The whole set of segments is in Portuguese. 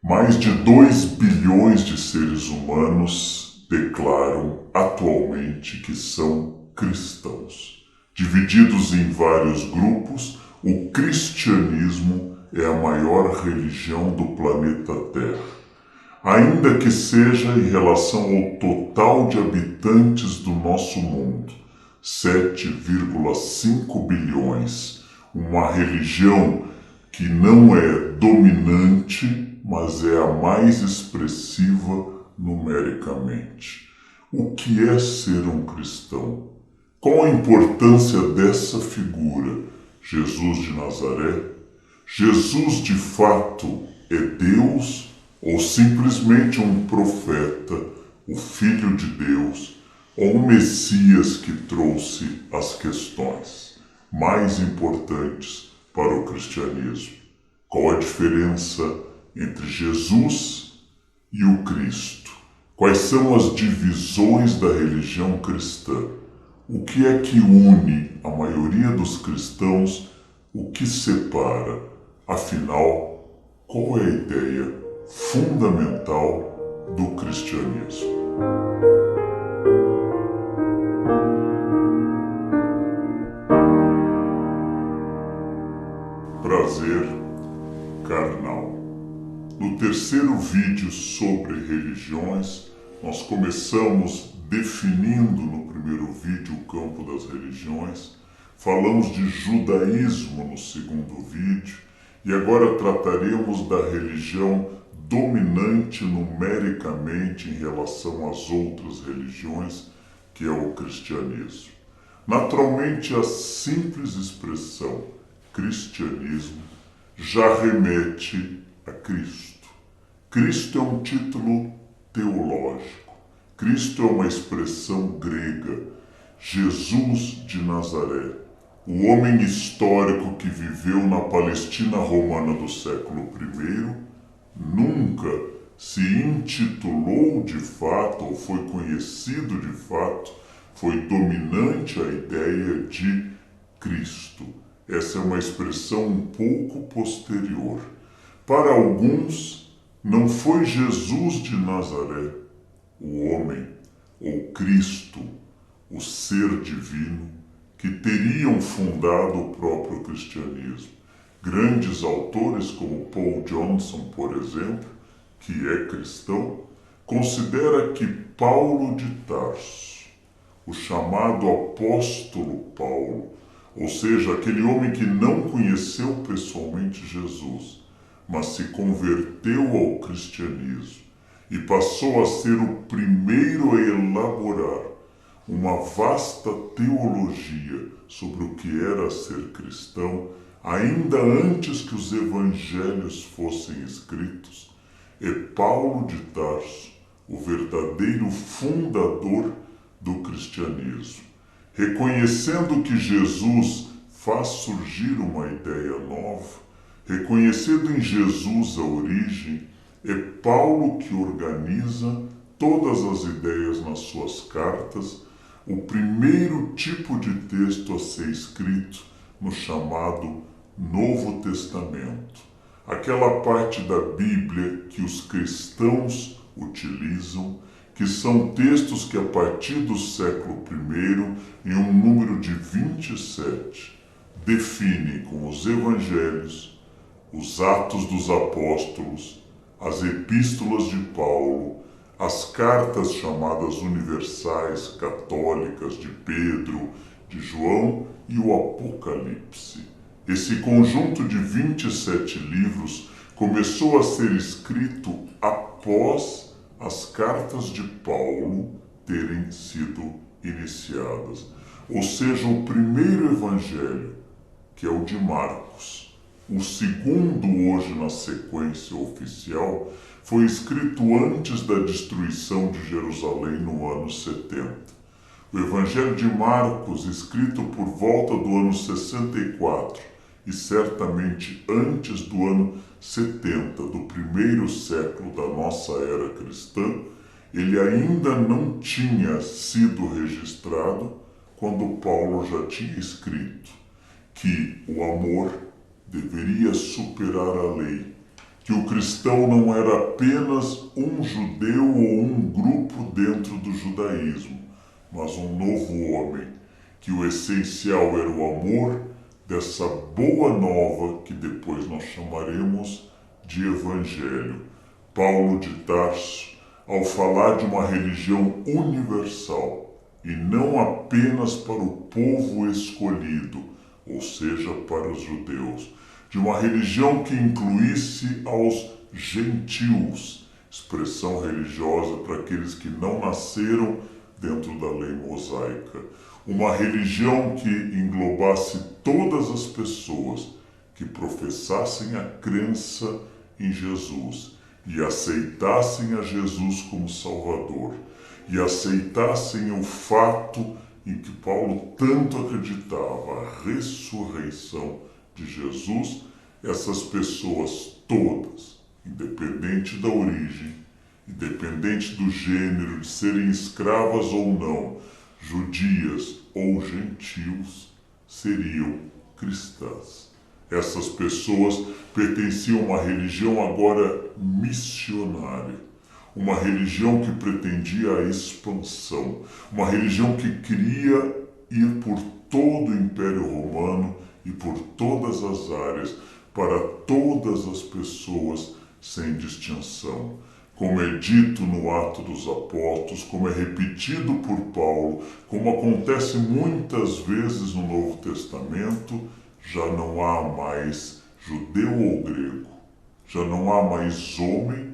Mais de 2 bilhões de seres humanos declaram atualmente que são cristãos. Divididos em vários grupos, o cristianismo é a maior religião do planeta Terra. Ainda que seja em relação ao total de habitantes do nosso mundo, 7,5 bilhões, uma religião que não é dominante, mas é a mais expressiva numericamente. O que é ser um cristão? Qual a importância dessa figura? Jesus de Nazaré? Jesus de fato é Deus ou simplesmente um profeta, o Filho de Deus, ou um Messias que trouxe as questões mais importantes para o cristianismo? Qual a diferença entre Jesus e o Cristo? Quais são as divisões da religião cristã? O que é que une a maioria dos cristãos? O que separa? Afinal, qual é a ideia fundamental do cristianismo? Prazer carnal. No terceiro vídeo sobre religiões, nós começamos definindo no primeiro vídeo o campo das religiões, falamos de judaísmo no segundo vídeo e agora trataremos da religião dominante numericamente em relação às outras religiões, que é o cristianismo. Naturalmente, a simples expressão cristianismo já remete a Cristo. Cristo é um título teológico. Cristo é uma expressão grega. Jesus de Nazaré, o homem histórico que viveu na Palestina romana do século I, nunca se intitulou de fato ou foi conhecido de fato, foi dominante a ideia de Cristo. Essa é uma expressão um pouco posterior. Para alguns, não foi Jesus de Nazaré, o homem, ou Cristo, o ser divino, que teriam fundado o próprio cristianismo. Grandes autores como Paul Johnson, por exemplo, que é cristão, considera que Paulo de Tarso, o chamado apóstolo Paulo, ou seja, aquele homem que não conheceu pessoalmente Jesus, mas se converteu ao cristianismo e passou a ser o primeiro a elaborar uma vasta teologia sobre o que era ser cristão, ainda antes que os evangelhos fossem escritos, é Paulo de Tarso, o verdadeiro fundador do cristianismo. Reconhecendo que Jesus faz surgir uma ideia nova, reconhecendo em Jesus a origem, é Paulo que organiza todas as ideias nas suas cartas, o primeiro tipo de texto a ser escrito no chamado Novo Testamento. Aquela parte da Bíblia que os cristãos utilizam, que são textos que a partir do século I, em um número de 27, definem com os evangelhos, os Atos dos Apóstolos, as epístolas de Paulo, as cartas chamadas universais católicas de Pedro, de João e o Apocalipse. Esse conjunto de 27 livros começou a ser escrito após as cartas de Paulo terem sido iniciadas. Ou seja, o primeiro evangelho, que é o de Marcos, o segundo hoje na sequência oficial, foi escrito antes da destruição de Jerusalém no ano 70. O Evangelho de Marcos, escrito por volta do ano 64 e certamente antes do ano 70 do primeiro século da nossa era cristã, ele ainda não tinha sido registrado quando Paulo já tinha escrito que o amor deveria superar a lei que o cristão não era apenas um judeu ou um grupo dentro do judaísmo, mas um novo homem, que o essencial era o amor dessa boa nova que depois nós chamaremos de Evangelho. Paulo de Tarso, ao falar de uma religião universal e não apenas para o povo escolhido, ou seja, para os judeus, de uma religião que incluísse aos gentios, expressão religiosa para aqueles que não nasceram dentro da lei mosaica, uma religião que englobasse todas as pessoas que professassem a crença em Jesus e aceitassem a Jesus como Salvador e aceitassem o fato em que Paulo tanto acreditava, a ressurreição de Jesus. Essas pessoas todas, independente da origem, independente do gênero, de serem escravas ou não, judias ou gentios, seriam cristãs. Essas pessoas pertenciam a uma religião agora missionária, uma religião que pretendia a expansão, uma religião que queria ir por todo o Império Romano e por todas as áreas, para todas as pessoas sem distinção. Como é dito no Atos dos Apóstolos, como é repetido por Paulo, como acontece muitas vezes no Novo Testamento, já não há mais judeu ou grego, já não há mais homem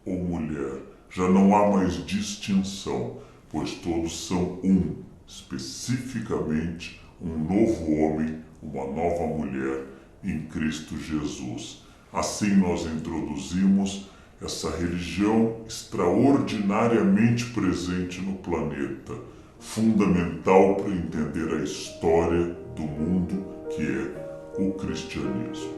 ou mulher, já não há mais distinção, pois todos são um, especificamente um novo homem, uma nova mulher em Cristo Jesus. Assim nós introduzimos essa religião extraordinariamente presente no planeta, fundamental para entender a história do mundo, que é o cristianismo.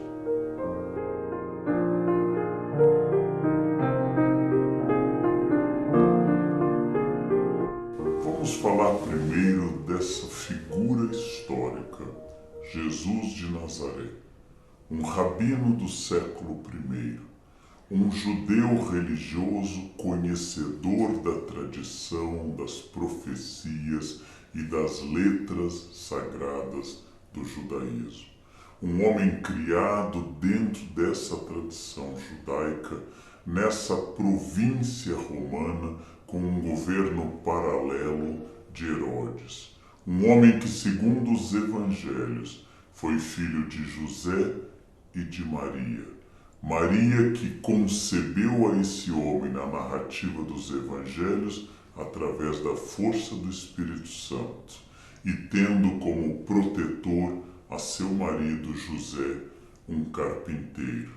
Vamos falar primeiro dessa figura histórica, Jesus de Nazaré, um rabino do século I, um judeu religioso conhecedor da tradição, das profecias e das letras sagradas do judaísmo. Um homem criado dentro dessa tradição judaica, nessa província romana com um governo paralelo de Herodes. Um homem que, segundo os evangelhos, foi filho de José e de Maria. Maria que concebeu a esse homem na narrativa dos evangelhos através da força do Espírito Santo e tendo como protetor a seu marido José, um carpinteiro.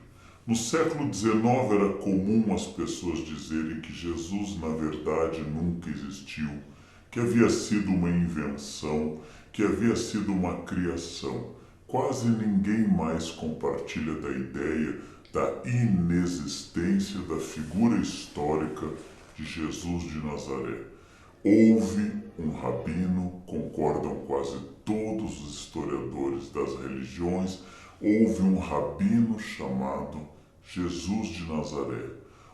No século XIX era comum as pessoas dizerem que Jesus na verdade nunca existiu, que havia sido uma invenção, que havia sido uma criação. Quase ninguém mais compartilha da ideia da inexistência da figura histórica de Jesus de Nazaré. Houve um rabino, concordam quase todos os historiadores das religiões, houve um rabino chamado Jesus de Nazaré.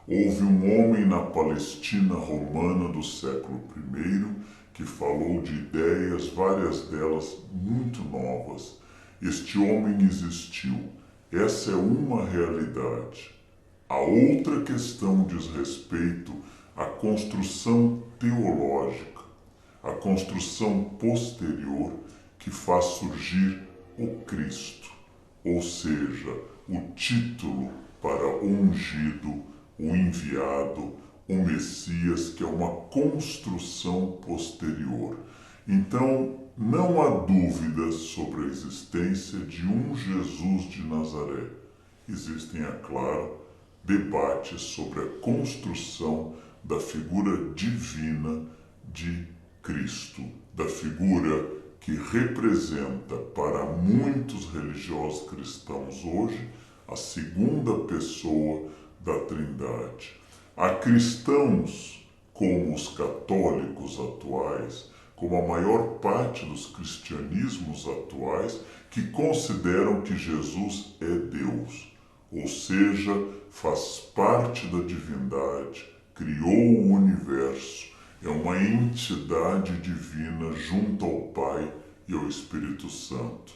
Houve um homem na Palestina romana do século I que falou de ideias, várias delas muito novas. Este homem existiu. Essa é uma realidade. A outra questão diz respeito à construção teológica, à construção posterior que faz surgir o Cristo, ou seja, o título para o ungido, o enviado, o Messias, que é uma construção posterior. Então, não há dúvidas sobre a existência de um Jesus de Nazaré. Existem, é claro, debates sobre a construção da figura divina de Cristo, da figura que representa para muitos religiosos cristãos hoje a segunda pessoa da Trindade. Há cristãos, como os católicos atuais, como a maior parte dos cristianismos atuais, que consideram que Jesus é Deus, ou seja, faz parte da divindade, criou o universo, é uma entidade divina junto ao Pai e ao Espírito Santo.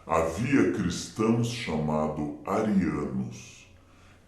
Havia cristãos chamados arianos,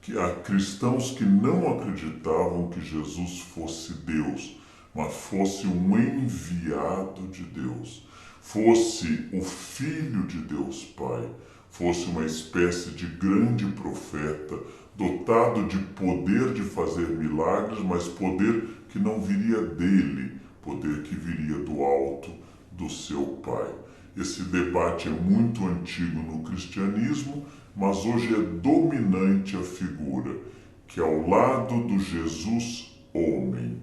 que há cristãos que não acreditavam que Jesus fosse Deus, mas fosse um enviado de Deus, fosse o Filho de Deus Pai, fosse uma espécie de grande profeta, dotado de poder de fazer milagres, mas poder que não viria dele, poder que viria do alto do seu Pai. Esse debate é muito antigo no cristianismo, mas hoje é dominante a figura que ao lado do Jesus homem,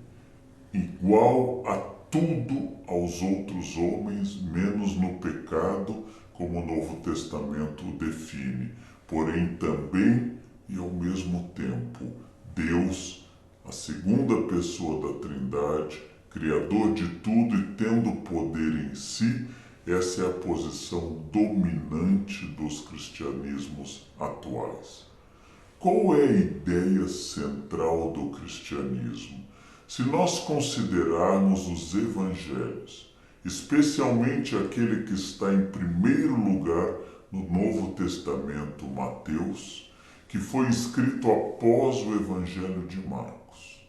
igual a tudo aos outros homens, menos no pecado, como o Novo Testamento o define, porém também e ao mesmo tempo Deus, a segunda pessoa da Trindade, Criador de tudo e tendo poder em si. Essa é a posição dominante dos cristianismos atuais. Qual é a ideia central do cristianismo? Se nós considerarmos os evangelhos, especialmente aquele que está em primeiro lugar no Novo Testamento, Mateus, que foi escrito após o Evangelho de Marcos,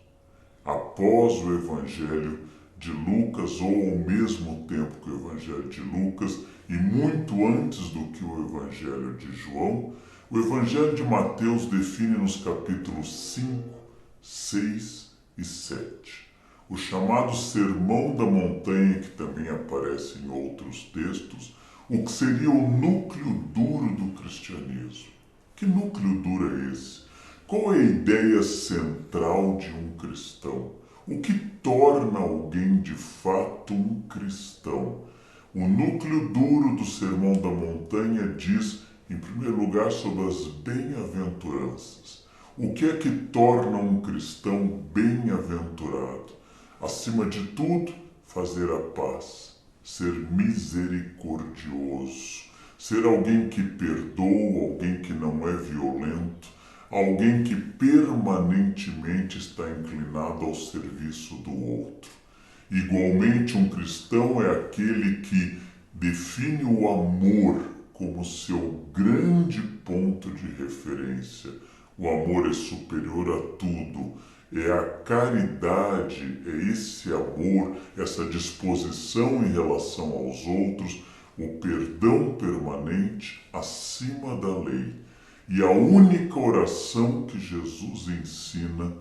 após o Evangelho de Lucas, ou ao mesmo tempo que o Evangelho de Lucas, e muito antes do que o Evangelho de João, o Evangelho de Mateus define nos capítulos 5, 6 e 7. O chamado Sermão da Montanha, que também aparece em outros textos, o que seria o núcleo duro do cristianismo. Que núcleo duro é esse? Qual é a ideia central de um cristão? O que torna alguém de fato um cristão? O núcleo duro do Sermão da Montanha diz, em primeiro lugar, sobre as bem-aventuranças. O que é que torna um cristão bem-aventurado? Acima de tudo, fazer a paz, ser misericordioso, ser alguém que perdoa, alguém que não é violento, alguém que permanentemente está inclinado ao serviço do outro. Igualmente, um cristão é aquele que define o amor como seu grande ponto de referência. O amor é superior a tudo. É a caridade, é esse amor, essa disposição em relação aos outros, o perdão permanente acima da lei. E a única oração que Jesus ensina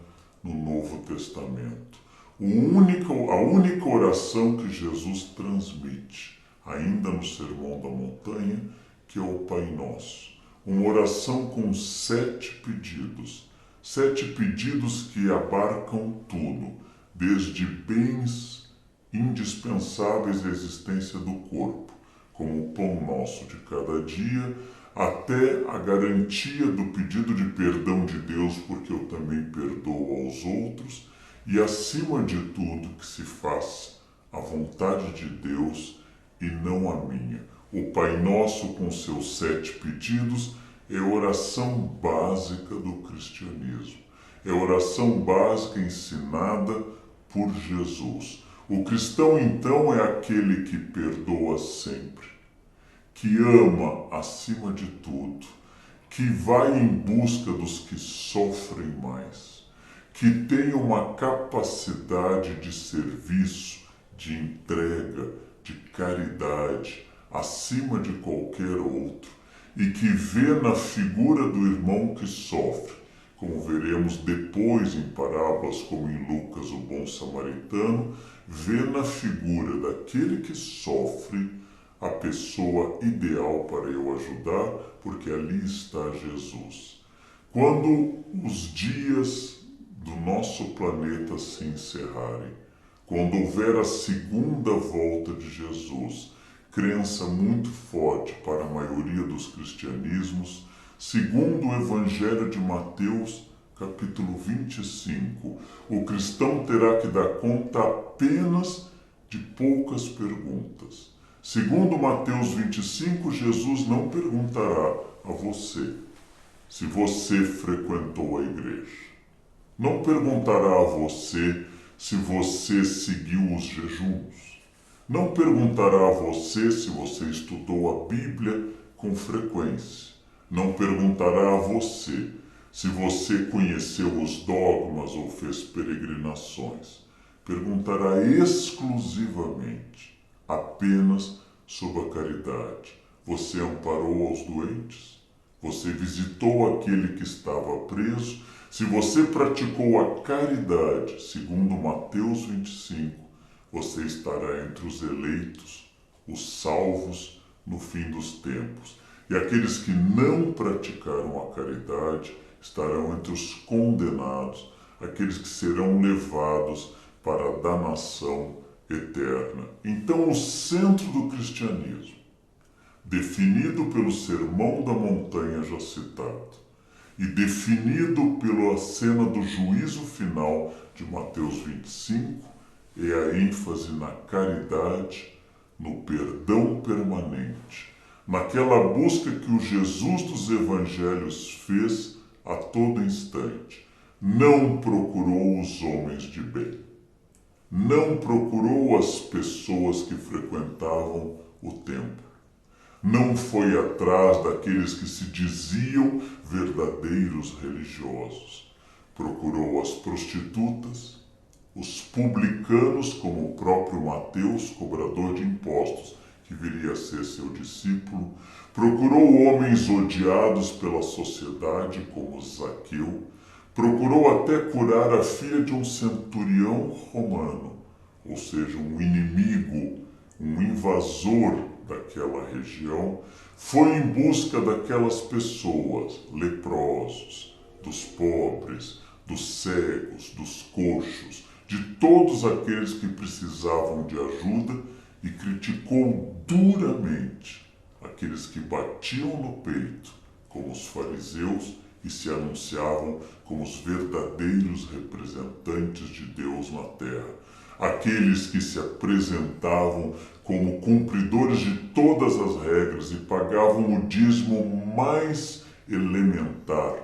no Novo Testamento. A única oração que Jesus transmite, ainda no Sermão da Montanha, que é o Pai Nosso. Uma oração com 7 pedidos. 7 pedidos que abarcam tudo, desde bens indispensáveis à existência do corpo, como o pão nosso de cada dia, até a garantia do pedido de perdão de Deus, porque eu também perdoo aos outros, e acima de tudo que se faça a vontade de Deus e não a minha. O Pai Nosso, com seus 7 pedidos, é a oração básica do cristianismo. É a oração básica ensinada por Jesus. O cristão, então, é aquele que perdoa sempre, que ama acima de tudo, que vai em busca dos que sofrem mais, que tem uma capacidade de serviço, de entrega, de caridade, acima de qualquer outro, e que vê na figura do irmão que sofre, como veremos depois em parábolas como em Lucas, o bom samaritano, vê na figura daquele que sofre a pessoa ideal para eu ajudar, porque ali está Jesus. Quando os dias do nosso planeta se encerrarem, quando houver a segunda volta de Jesus, crença muito forte para a maioria dos cristianismos, segundo o Evangelho de Mateus, capítulo 25, o cristão terá que dar conta apenas de poucas perguntas. Segundo Mateus 25, Jesus não perguntará a você: se você frequentou a igreja. Não perguntará a você se você seguiu os jejuns. Não perguntará a você se você estudou a Bíblia com frequência. Não perguntará a você se você conheceu os dogmas ou fez peregrinações. Perguntará exclusivamente, apenas sobre a caridade. Você amparou aos doentes? Você visitou aquele que estava preso? Se você praticou a caridade, segundo Mateus 25, você estará entre os eleitos, os salvos no fim dos tempos. E aqueles que não praticaram a caridade estarão entre os condenados, aqueles que serão levados para a danação eterna. Então, o centro do cristianismo, definido pelo Sermão da Montanha já citado, e definido pela cena do juízo final de Mateus 25, é a ênfase na caridade, no perdão permanente, naquela busca que o Jesus dos Evangelhos fez a todo instante. Não procurou os homens de bem, não procurou as pessoas que frequentavam o templo, não foi atrás daqueles que se diziam verdadeiros religiosos. Procurou as prostitutas, os publicanos, como o próprio Mateus, cobrador de impostos, que viria a ser seu discípulo. Procurou homens odiados pela sociedade, como Zaqueu. Procurou até curar a filha de um centurião romano, ou seja, um inimigo, um invasor daquela região. Foi em busca daquelas pessoas, leprosos, dos pobres, dos cegos, dos coxos, de todos aqueles que precisavam de ajuda, e criticou duramente aqueles que batiam no peito, como os fariseus, e se anunciavam como os verdadeiros representantes de Deus na terra. Aqueles que se apresentavam como cumpridores de todas as regras e pagavam o dízimo mais elementar,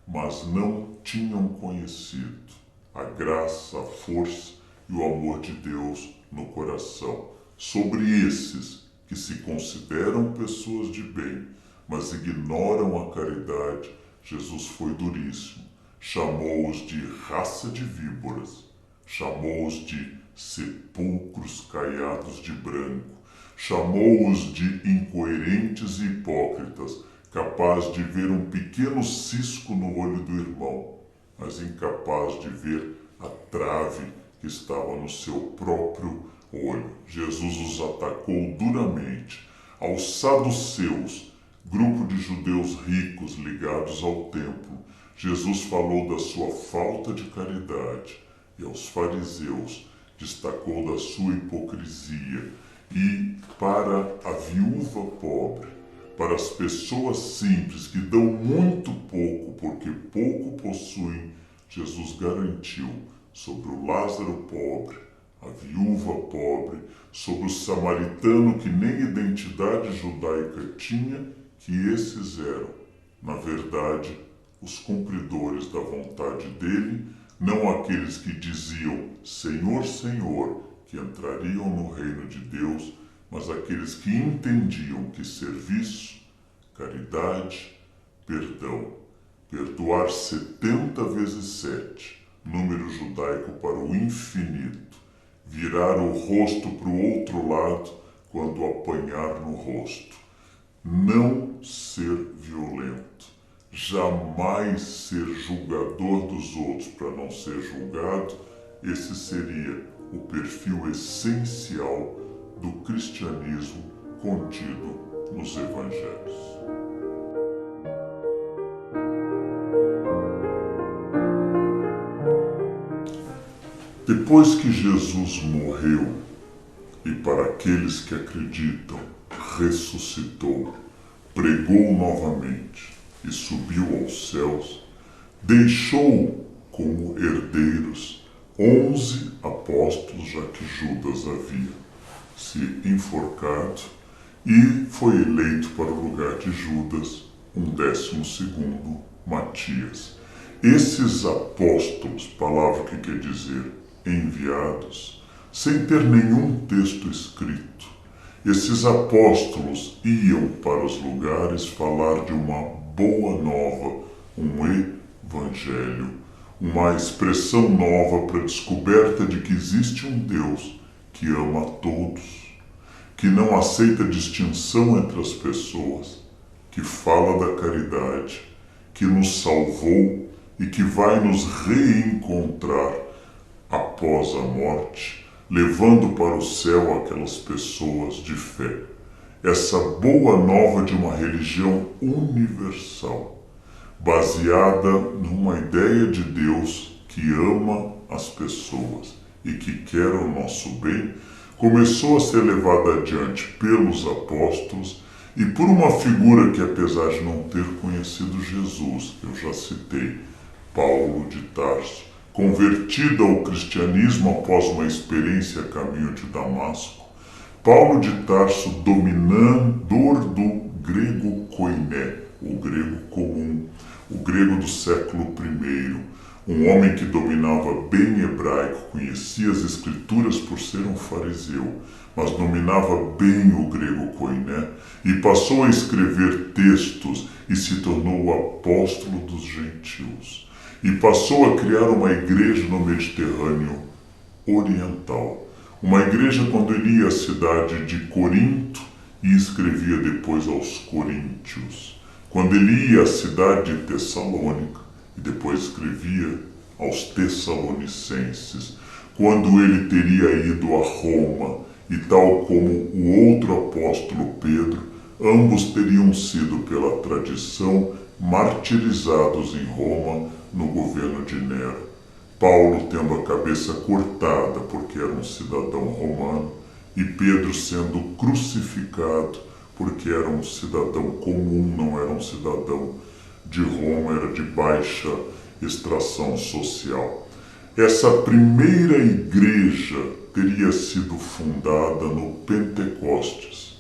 mas não tinham conhecido a graça, a força e o amor de Deus no coração. Sobre esses que se consideram pessoas de bem, mas ignoram a caridade, Jesus foi duríssimo. Chamou-os de raça de víboras, chamou-os de sepulcros caiados de branco, chamou-os de incoerentes e hipócritas, capaz de ver um pequeno cisco no olho do irmão, mas incapaz de ver a trave que estava no seu próprio olho. Jesus os atacou duramente. Aos saduceus, grupo de judeus ricos ligados ao templo, Jesus falou da sua falta de caridade, e aos fariseus destacou da sua hipocrisia. E para a viúva pobre, para as pessoas simples que dão muito pouco porque pouco possuem, Jesus garantiu sobre o Lázaro pobre, a viúva pobre, sobre o samaritano que nem identidade judaica tinha, que esses eram, na verdade, os cumpridores da vontade dele, não aqueles que diziam Senhor, Senhor, que entrariam no reino de Deus, mas aqueles que entendiam que serviço, caridade, perdão, perdoar 70 vezes 7, número judaico para o infinito, virar o rosto para o outro lado quando apanhar no rosto, não ser violento, jamais ser julgador dos outros para não ser julgado. Esse seria o perfil essencial do cristianismo contido nos evangelhos. Depois que Jesus morreu e, para aqueles que acreditam, ressuscitou, pregou novamente e subiu aos céus, deixou como herdeiros 11 apóstolos, já que Judas havia se enforcado, e foi eleito para o lugar de Judas um 12º Matias. Esses apóstolos, palavra que quer dizer enviados, sem ter nenhum texto escrito, esses apóstolos iam para os lugares falar de uma boa nova, um evangelho, uma expressão nova para a descoberta de que existe um Deus que ama a todos, que não aceita distinção entre as pessoas, que fala da caridade, que nos salvou e que vai nos reencontrar após a morte, levando para o céu aquelas pessoas de fé. Essa boa nova de uma religião universal, baseada numa ideia de Deus que ama as pessoas e que quer o nosso bem, começou a ser levada adiante pelos apóstolos e por uma figura que, apesar de não ter conhecido Jesus, eu já citei, Paulo de Tarso, convertido ao cristianismo após uma experiência a caminho de Damasco. Paulo de Tarso, dominador do grego koiné, o grego comum, o grego do século I, um homem que dominava bem hebraico, conhecia as escrituras por ser um fariseu, mas dominava bem o grego koiné e passou a escrever textos e se tornou o apóstolo dos gentios. E passou a criar uma igreja no Mediterrâneo Oriental. Uma igreja quando ele ia à cidade de Corinto e escrevia depois aos coríntios. Quando ele ia à cidade de Tessalônica e depois escrevia aos tessalonicenses. Quando ele teria ido a Roma e tal como o outro apóstolo Pedro, ambos teriam sido pela tradição martirizados em Roma no governo de Nero. Paulo tendo a cabeça cortada porque era um cidadão romano e Pedro sendo crucificado porque era um cidadão comum, não era um cidadão de Roma, era de baixa extração social. Essa primeira igreja teria sido fundada no Pentecostes.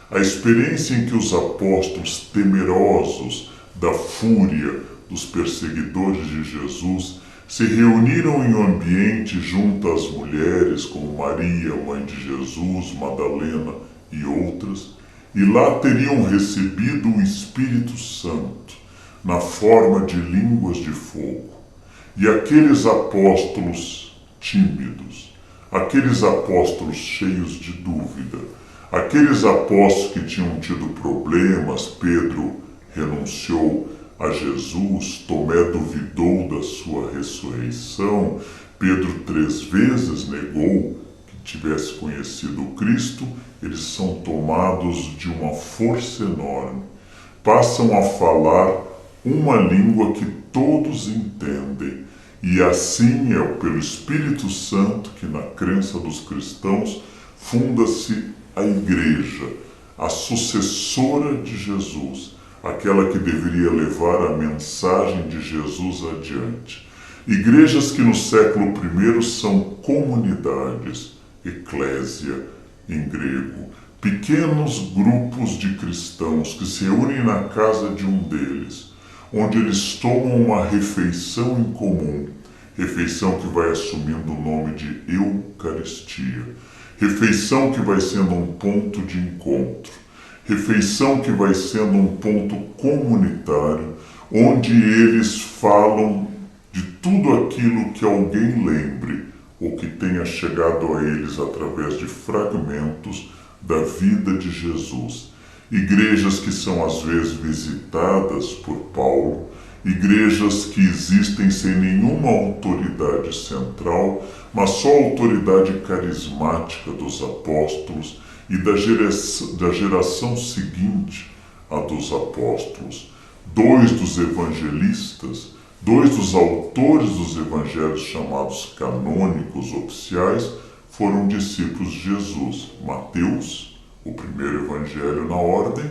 A experiência em que os apóstolos, temerosos da fúria dos perseguidores de Jesus, se reuniram em um ambiente junto às mulheres como Maria, mãe de Jesus, Madalena e outras, e lá teriam recebido o Espírito Santo na forma de línguas de fogo. E aqueles apóstolos tímidos, aqueles apóstolos cheios de dúvida, aqueles apóstolos que tinham tido problemas, Pedro renunciou a Jesus, Tomé duvidou da sua ressurreição, Pedro 3 vezes negou que tivesse conhecido o Cristo, eles são tomados de uma força enorme, passam a falar uma língua que todos entendem, e assim é pelo Espírito Santo que na crença dos cristãos funda-se a igreja, a sucessora de Jesus, aquela que deveria levar a mensagem de Jesus adiante. Igrejas que no século I são comunidades, eclésia em grego, pequenos grupos de cristãos que se reúnem na casa de um deles, onde eles tomam uma refeição em comum, refeição que vai assumindo o nome de Eucaristia, refeição que vai sendo um ponto de encontro, refeição que vai sendo um ponto comunitário, onde eles falam de tudo aquilo que alguém lembre ou que tenha chegado a eles através de fragmentos da vida de Jesus. Igrejas que são às vezes visitadas por Paulo, igrejas que existem sem nenhuma autoridade central, mas só a autoridade carismática dos apóstolos e da geração seguinte à dos apóstolos. 2 dos evangelistas, 2 dos autores dos evangelhos chamados canônicos oficiais foram discípulos de Jesus, Mateus, o primeiro evangelho na ordem,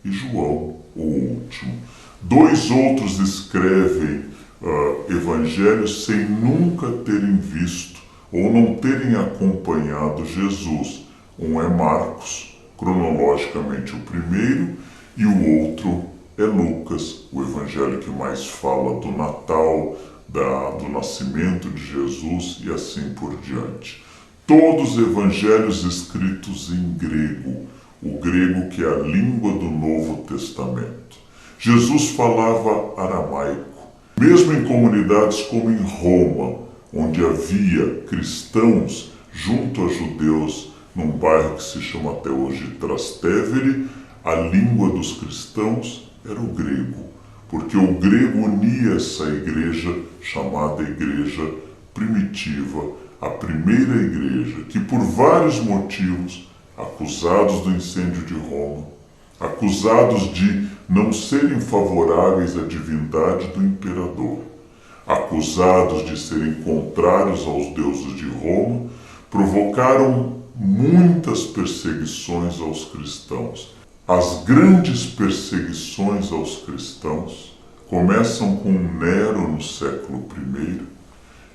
e João, o último. 2 outros escrevem evangelhos sem nunca terem visto ou não terem acompanhado Jesus. Um é Marcos, cronologicamente o primeiro, e o outro é Lucas, o evangelho que mais fala do Natal, do nascimento de Jesus e assim por diante. Todos os evangelhos escritos em grego, o grego que é a língua do Novo Testamento. Jesus falava aramaico, mesmo em comunidades como em Roma, onde havia cristãos junto a judeus, num bairro que se chama até hoje Trastevere, a língua dos cristãos era o grego, porque o grego unia essa igreja chamada igreja primitiva, a primeira igreja, que por vários motivos, acusados do incêndio de Roma, acusados de não serem favoráveis à divindade do imperador, acusados de serem contrários aos deuses de Roma, provocaram muitas perseguições aos cristãos. As grandes perseguições aos cristãos começam com Nero no século I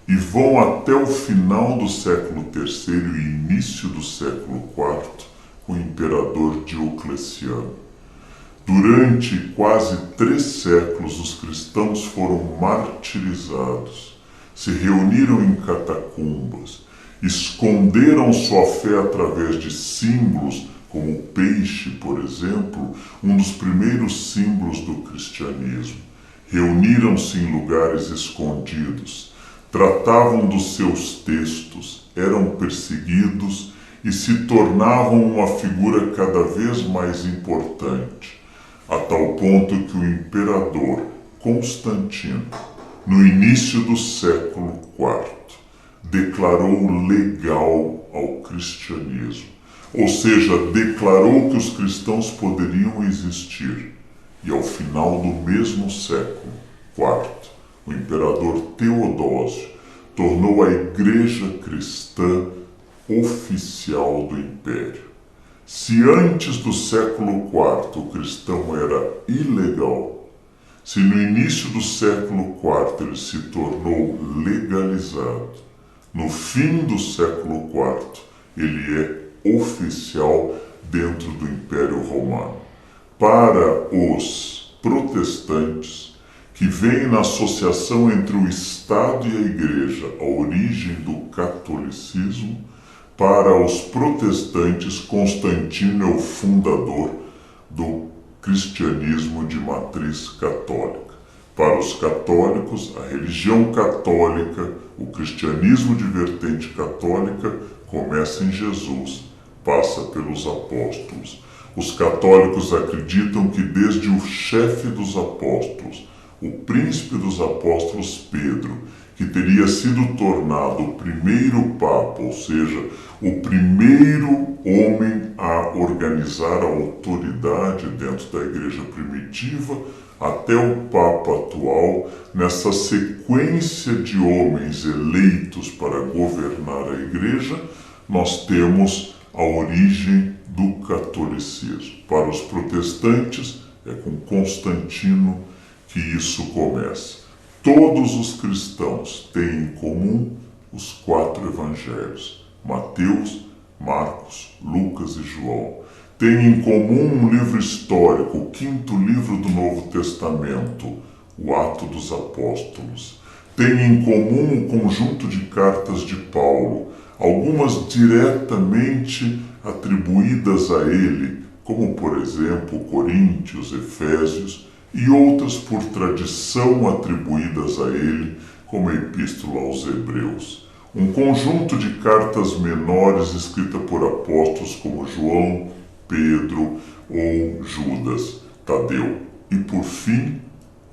e vão até o final do século III e início do século IV com o imperador Diocleciano. Durante quase 3 séculos, os cristãos foram martirizados, se reuniram em catacumbas, esconderam sua fé através de símbolos, como o peixe, por exemplo, um dos primeiros símbolos do cristianismo. Reuniram-se em lugares escondidos, tratavam dos seus textos, eram perseguidos e se tornavam uma figura cada vez mais importante, a tal ponto que o imperador Constantino, no início do século IV, declarou legal ao cristianismo, ou seja, declarou que os cristãos poderiam existir. E ao final do mesmo século IV, o imperador Teodósio tornou a igreja cristã oficial do império. Se antes do século IV o cristão era ilegal, se no início do século IV ele se tornou legalizado, no fim do século IV ele é oficial dentro do Império Romano. Para os protestantes, que veem na associação entre o Estado e a Igreja a origem do catolicismo, para os protestantes, Constantino é o fundador do cristianismo de matriz católica. Para os católicos, a religião católica, o cristianismo de vertente católica, começa em Jesus, passa pelos apóstolos. Os católicos acreditam que desde o chefe dos apóstolos, o príncipe dos apóstolos Pedro, que teria sido tornado o primeiro papa, ou seja, o primeiro homem a organizar a autoridade dentro da igreja primitiva, até o papa atual, nessa sequência de homens eleitos para governar a igreja, nós temos a origem do catolicismo. Para os protestantes, é com Constantino que isso começa. Todos os cristãos têm em comum os 4 evangelhos: Mateus, Marcos, Lucas e João. Têm em comum um livro histórico, o 5º livro do Novo Testamento, o Atos dos Apóstolos. Têm em comum um conjunto de cartas de Paulo, algumas diretamente atribuídas a ele, como por exemplo Coríntios, Efésios, e outras por tradição atribuídas a ele, como a Epístola aos Hebreus. Um conjunto de cartas menores escritas por apóstolos como João, Pedro ou Judas, Tadeu. E por fim,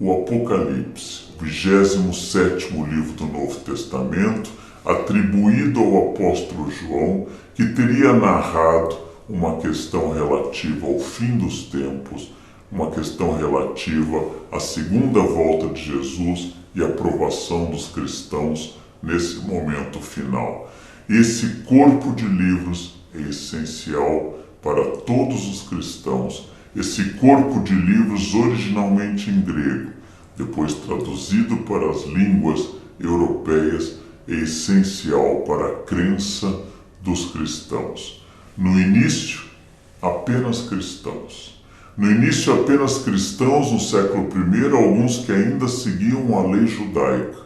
o Apocalipse, o 27º livro do Novo Testamento, atribuído ao apóstolo João, que teria narrado uma questão relativa ao fim dos tempos, uma questão relativa à segunda volta de Jesus e à aprovação dos cristãos nesse momento final. Esse corpo de livros é essencial para todos os cristãos. Esse corpo de livros, originalmente em grego, depois traduzido para as línguas europeias, é essencial para a crença dos cristãos. No início, apenas cristãos. No início apenas cristãos, no século I, alguns que ainda seguiam a lei judaica,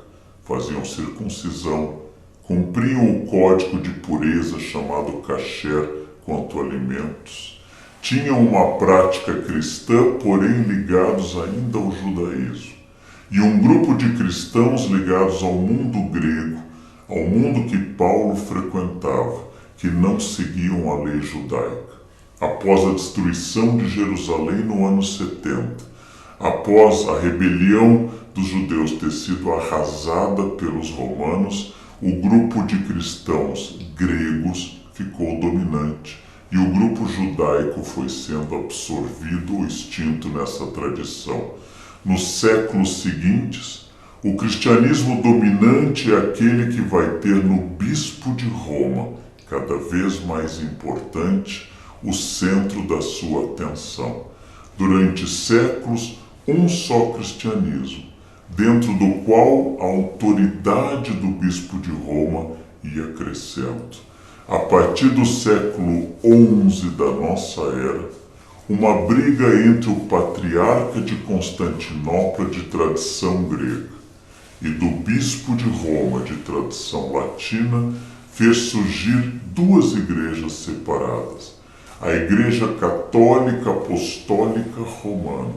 faziam circuncisão, cumpriam o código de pureza chamado kasher quanto a alimentos, tinham uma prática cristã, porém ligados ainda ao judaísmo, e um grupo de cristãos ligados ao mundo grego, ao mundo que Paulo frequentava, que não seguiam a lei judaica. Após a destruição de Jerusalém no ano 70, após a rebelião dos judeus ter sido arrasada pelos romanos, o grupo de cristãos gregos ficou dominante e o grupo judaico foi sendo absorvido ou extinto nessa tradição. Nos séculos seguintes, o cristianismo dominante é aquele que vai ter no bispo de Roma, cada vez mais importante, o centro da sua atenção. Durante séculos, um só cristianismo, dentro do qual a autoridade do bispo de Roma ia crescendo. A partir do século XI da nossa era, uma briga entre o patriarca de Constantinopla de tradição grega e do bispo de Roma de tradição latina fez surgir duas igrejas separadas. A Igreja Católica Apostólica Romana,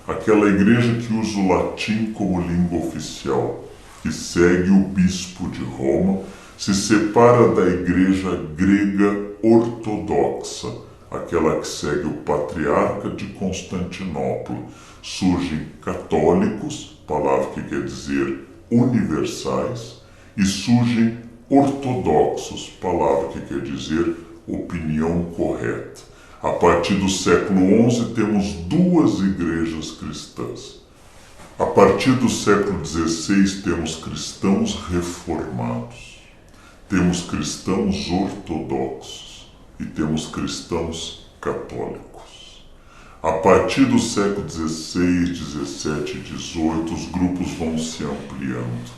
aquela igreja que usa o latim como língua oficial, que segue o bispo de Roma, se separa da Igreja Grega Ortodoxa, aquela que segue o patriarca de Constantinopla. Surgem católicos, palavra que quer dizer universais, e surgem ortodoxos, palavra que quer dizer opinião correta. A partir do século XI temos duas igrejas cristãs. A partir do século XVI temos cristãos reformados, temos cristãos ortodoxos e temos cristãos católicos. A partir do século XVI, XVII e XVIII os grupos vão se ampliando.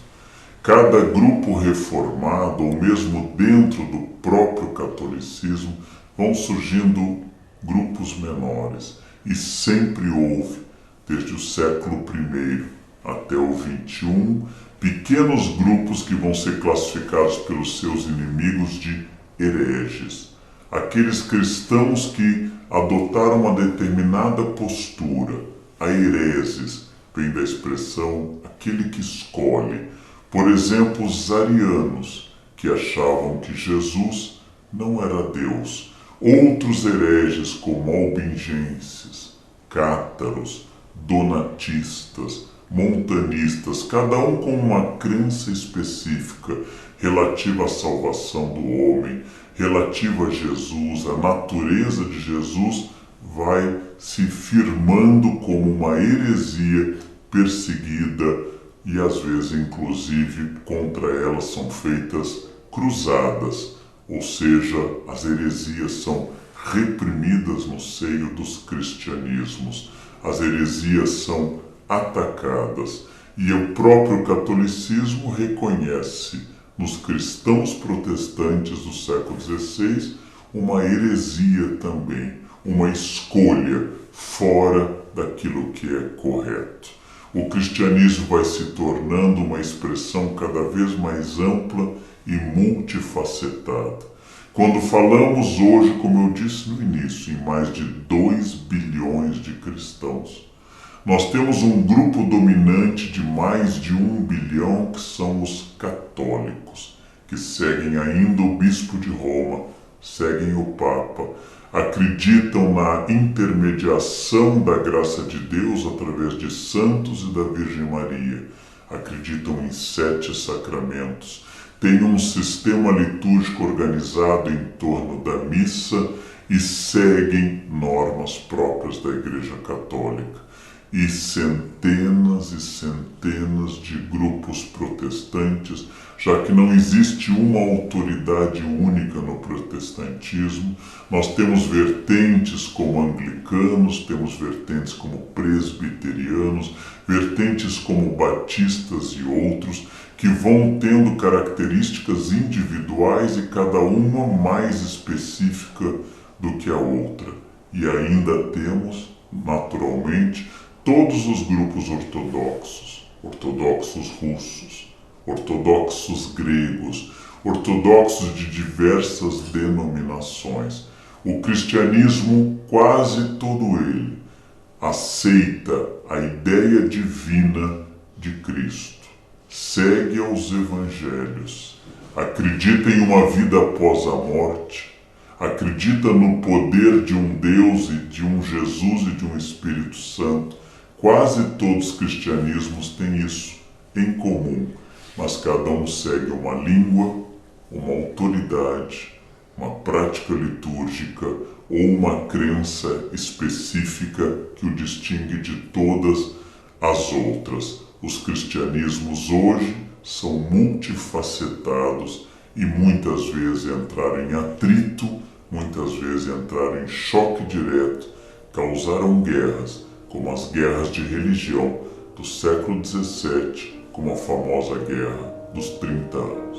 Cada grupo reformado, ou mesmo dentro do próprio catolicismo, vão surgindo grupos menores. E sempre houve, desde o século I até o XXI, pequenos grupos que vão ser classificados pelos seus inimigos de hereges. Aqueles cristãos que adotaram uma determinada postura. A hereses vem da expressão aquele que escolhe. Por exemplo, os arianos, que achavam que Jesus não era Deus. Outros hereges, como albingenses, cátaros, donatistas, montanistas, cada um com uma crença específica relativa à salvação do homem, relativa a Jesus, a natureza de Jesus, vai se firmando como uma heresia perseguida e às vezes, inclusive, contra elas são feitas cruzadas, ou seja, as heresias são reprimidas no seio dos cristianismos, as heresias são atacadas e o próprio catolicismo reconhece nos cristãos protestantes do século XVI uma heresia também, uma escolha fora daquilo que é correto. O cristianismo vai se tornando uma expressão cada vez mais ampla e multifacetada. Quando falamos hoje, como eu disse no início, em mais de 2 bilhões de cristãos, nós temos um grupo dominante de mais de 1 bilhão que são os católicos, que seguem ainda o bispo de Roma, seguem o Papa, acreditam na intermediação da graça de Deus através de santos e da Virgem Maria, acreditam em 7 sacramentos, têm um sistema litúrgico organizado em torno da missa e seguem normas próprias da Igreja Católica. E centenas de grupos protestantes, já que não existe uma autoridade única no protestantismo, nós temos vertentes como anglicanos, temos vertentes como presbiterianos, vertentes como batistas e outros, que vão tendo características individuais e cada uma mais específica do que a outra. E ainda temos naturalmente, todos os grupos ortodoxos, ortodoxos russos, ortodoxos gregos, ortodoxos de diversas denominações. O cristianismo, quase todo ele, aceita a ideia divina de Cristo, segue aos evangelhos, acredita em uma vida após a morte, acredita no poder de um Deus e de um Jesus e de um Espírito Santo. Quase todos os cristianismos têm isso em comum, mas cada um segue uma língua, uma autoridade, uma prática litúrgica ou uma crença específica que o distingue de todas as outras. Os cristianismos hoje são multifacetados e muitas vezes entraram em atrito, muitas vezes entraram em choque direto, causaram guerras, como as guerras de religião do século XVII, como a famosa Guerra dos 30 Anos.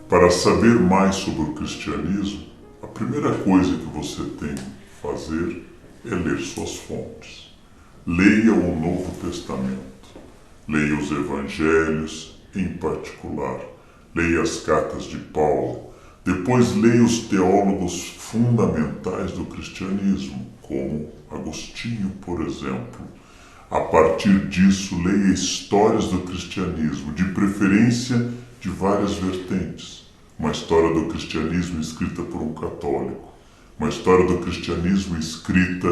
Para saber mais sobre o cristianismo, a primeira coisa que você tem que fazer é ler suas fontes. Leia o Novo Testamento, leia os Evangelhos em particular, leia as cartas de Paulo, depois leia os teólogos fundamentais do cristianismo, como Agostinho, por exemplo. A partir disso, leia histórias do cristianismo, de preferência de várias vertentes. Uma história do cristianismo escrita por um católico, uma história do cristianismo escrita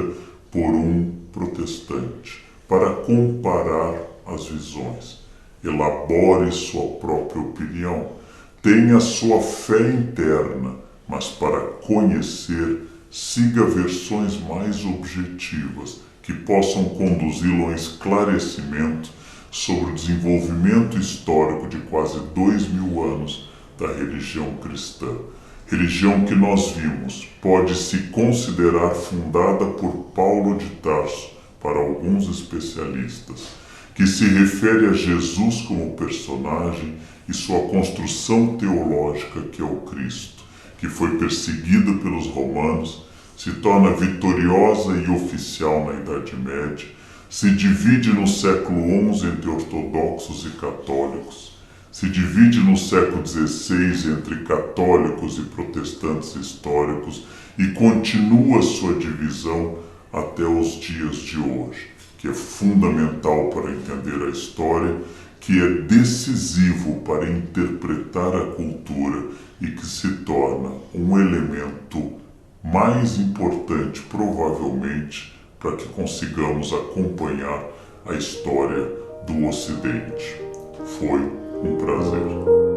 por um protestante, para comparar as visões. Elabore sua própria opinião, tenha sua fé interna, mas para conhecer, siga versões mais objetivas que possam conduzi-lo a um esclarecimento sobre o desenvolvimento histórico de quase 2000 anos da religião cristã. Religião que nós vimos pode se considerar fundada por Paulo de Tarso, para alguns especialistas, que se refere a Jesus como personagem e sua construção teológica, que é o Cristo, que foi perseguido pelos romanos, se torna vitoriosa e oficial na Idade Média, se divide no século XI entre ortodoxos e católicos, se divide no século XVI entre católicos e protestantes históricos e continua sua divisão até os dias de hoje, que é fundamental para entender a história, que é decisivo para interpretar a cultura e que se torna um elemento mais importante, provavelmente, para que consigamos acompanhar a história do Ocidente. Foi um prazer.